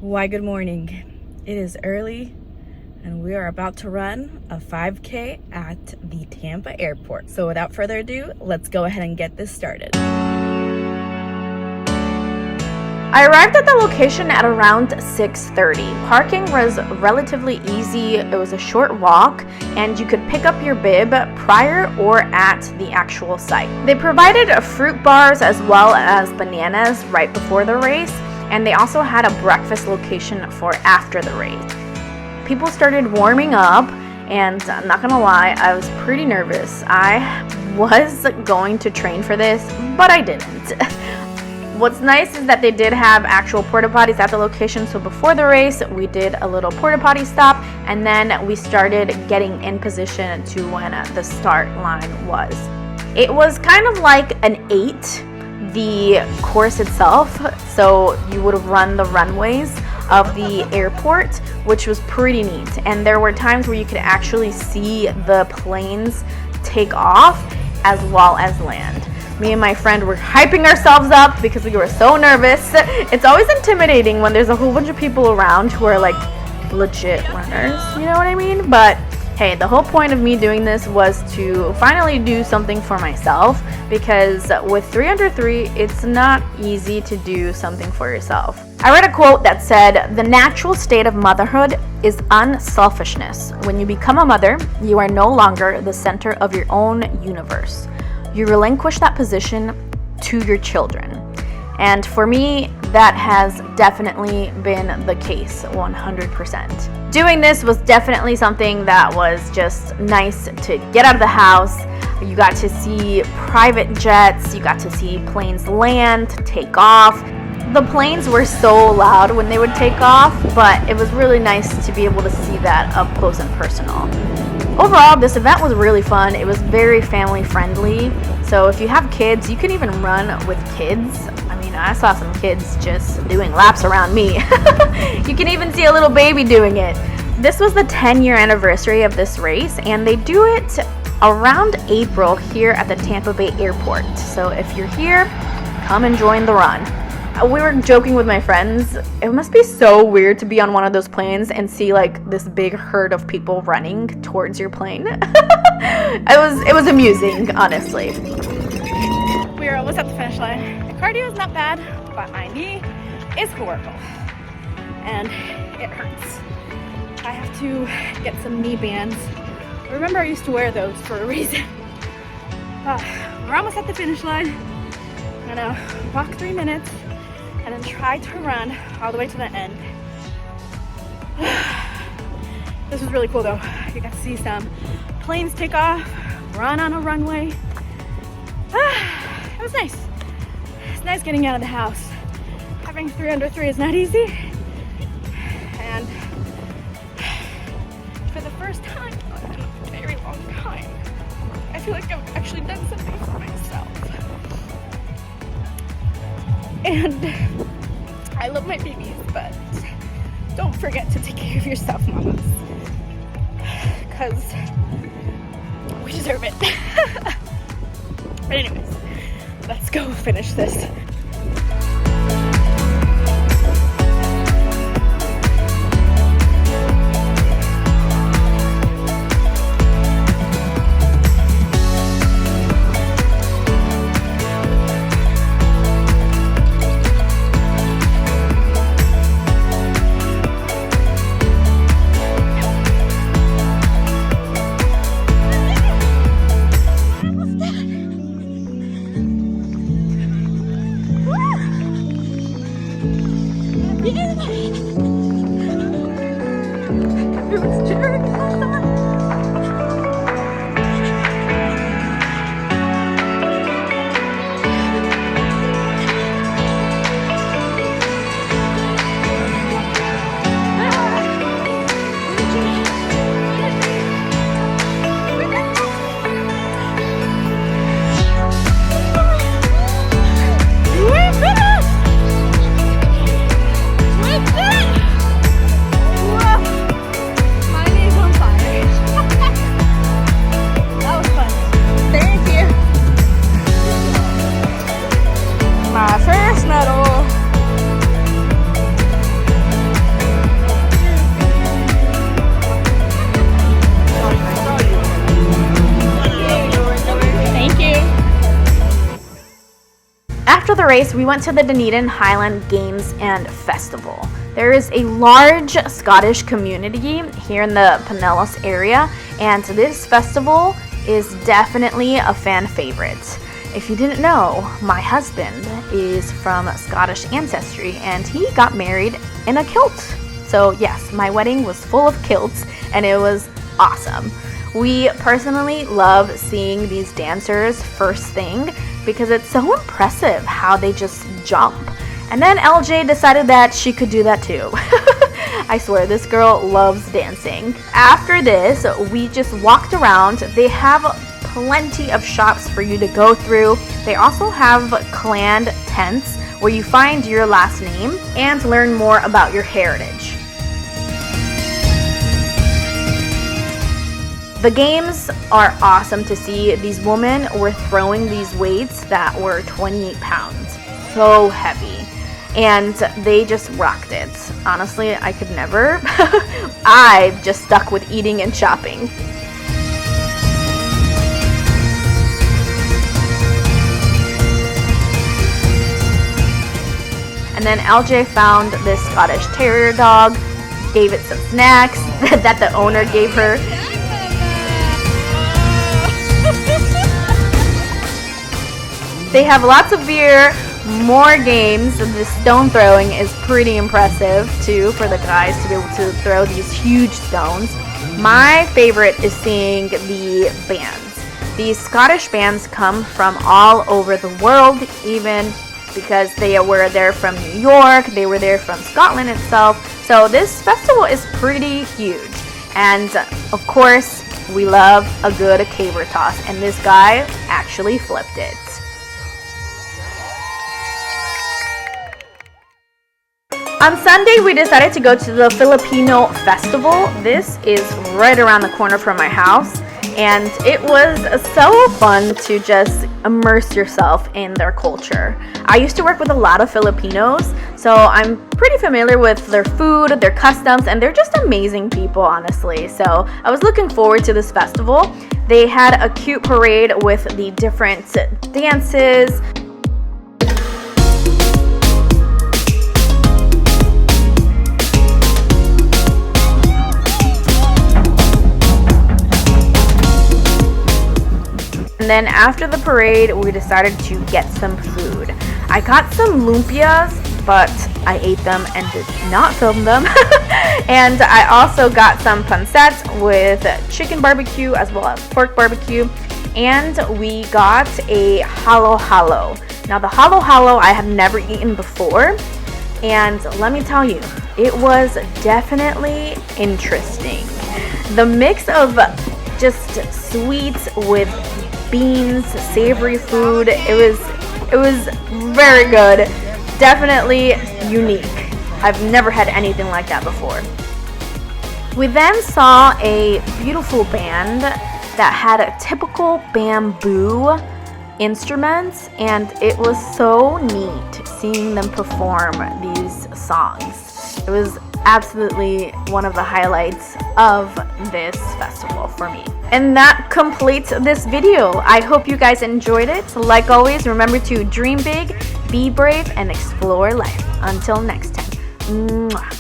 Why, good morning. It is early and we are about to run a 5K at the Tampa airport. So without further ado, let's go ahead and get this started. I arrived at the location at around 6:30. Parking was relatively easy. It was a short walk and you could pick up your bib prior or at the actual site. They provided fruit bars as well as bananas right before the race, and they also had a breakfast location for after the race. People started warming up, and I'm not gonna lie, I was pretty nervous. I was going to train for this, but I didn't. What's nice is that they did have actual porta potties at the location, so before the race we did a little porta potty stop, and then we started getting in position to when the start line was. It was kind of like an 8, the course itself, so you would run the runways of the airport, which was pretty neat, and there were times where you could actually see the planes take off as well as land. Me and my friend were hyping ourselves up because we were so nervous. It's always intimidating when there's a whole bunch of people around who are like legit runners, you know what I mean? But hey, the whole point of me doing this was to finally do something for myself, because with 3 under 3, it's not easy to do something for yourself. I read a quote that said, "The natural state of motherhood is unselfishness. When you become a mother, you are no longer the center of your own universe. You relinquish that position to your children." And for me, that has definitely been the case 100%. Doing this was definitely something that was just nice to get out of the house. You got to see private jets, you got to see planes land, take off. The planes were so loud when they would take off, but it was really nice to be able to see that up close and personal. Overall, this event was really fun. It was very family friendly. So if you have kids, you can even run with kids. I mean, I saw some kids just doing laps around me. You can even see a little baby doing it. This was the 10-year anniversary of this race, and they do it around April here at the Tampa Bay airport. So if you're here, come and join the run. We were joking with my friends, it must be so weird to be on one of those planes and see like this big herd of people running towards your plane. It was amusing, honestly. We are almost at the finish line. The cardio is not bad, but my knee is horrible and it hurts. I have to get some knee bands. Remember, I used to wear those for a reason. We're almost at the finish line. I'm gonna walk 3 minutes and then try to run all the way to the end. This was really cool though. You got to see some planes take off, run on a runway. It was nice. It's nice getting out of the house. Having 3 under 3 is not easy. And for the first time in a very long time, I feel like I've actually done something for myself. And I love my babies, but don't forget to take care of yourself, mamas, because we deserve it. But anyways, let's go finish this. Everyone's cheering. My knees race, we went to the Dunedin Highland Games and Festival. There is a large Scottish community here in the Pinellas area, and this festival is definitely a fan favorite. If you didn't know, my husband is from Scottish ancestry, and he got married in a kilt. So yes, my wedding was full of kilts, and it was awesome. We personally love seeing these dancers first thing because it's so impressive how they just jump. And then LJ decided that she could do that too. I swear, this girl loves dancing. After this, we just walked around. They have plenty of shops for you to go through. They also have clan tents where you find your last name and learn more about your heritage. The games are awesome to see. These women were throwing these weights that were 28 pounds. So heavy. And they just rocked it. Honestly, I could never. I just stuck with eating and shopping. And then LJ found this Scottish Terrier dog, gave it some snacks that the owner gave her. They have lots of beer, more games. The stone throwing is pretty impressive too for the guys to be able to throw these huge stones. My favorite is seeing the bands. These Scottish bands come from all over the world, even because they were there from New York, they were there from Scotland itself. So this festival is pretty huge. And of course, we love a good caber toss, and this guy actually flipped it. On Sunday, we decided to go to the Filipino Festival. This is right around the corner from my house, and it was so fun to just immerse yourself in their culture. I used to work with a lot of Filipinos, so I'm pretty familiar with their food, their customs, and they're just amazing people, honestly. So I was looking forward to this festival. They had a cute parade with the different dances. And then after the parade, we decided to get some food. I got some lumpias, but I ate them and did not film them. And I also got some pancets with chicken barbecue as well as pork barbecue. And we got a halo-halo. Now the halo-halo I have never eaten before. And let me tell you, it was definitely interesting. The mix of just sweets with beans, savory food, it was very good. Definitely unique. I've never had anything like that before. We then saw a beautiful band that had a typical bamboo instruments, and it was so neat seeing them perform these songs. It was absolutely one of the highlights of this festival for me. And that completes this video. I hope you guys enjoyed it. Like always, remember to dream big, be brave, and explore life. Until next time. Mwah.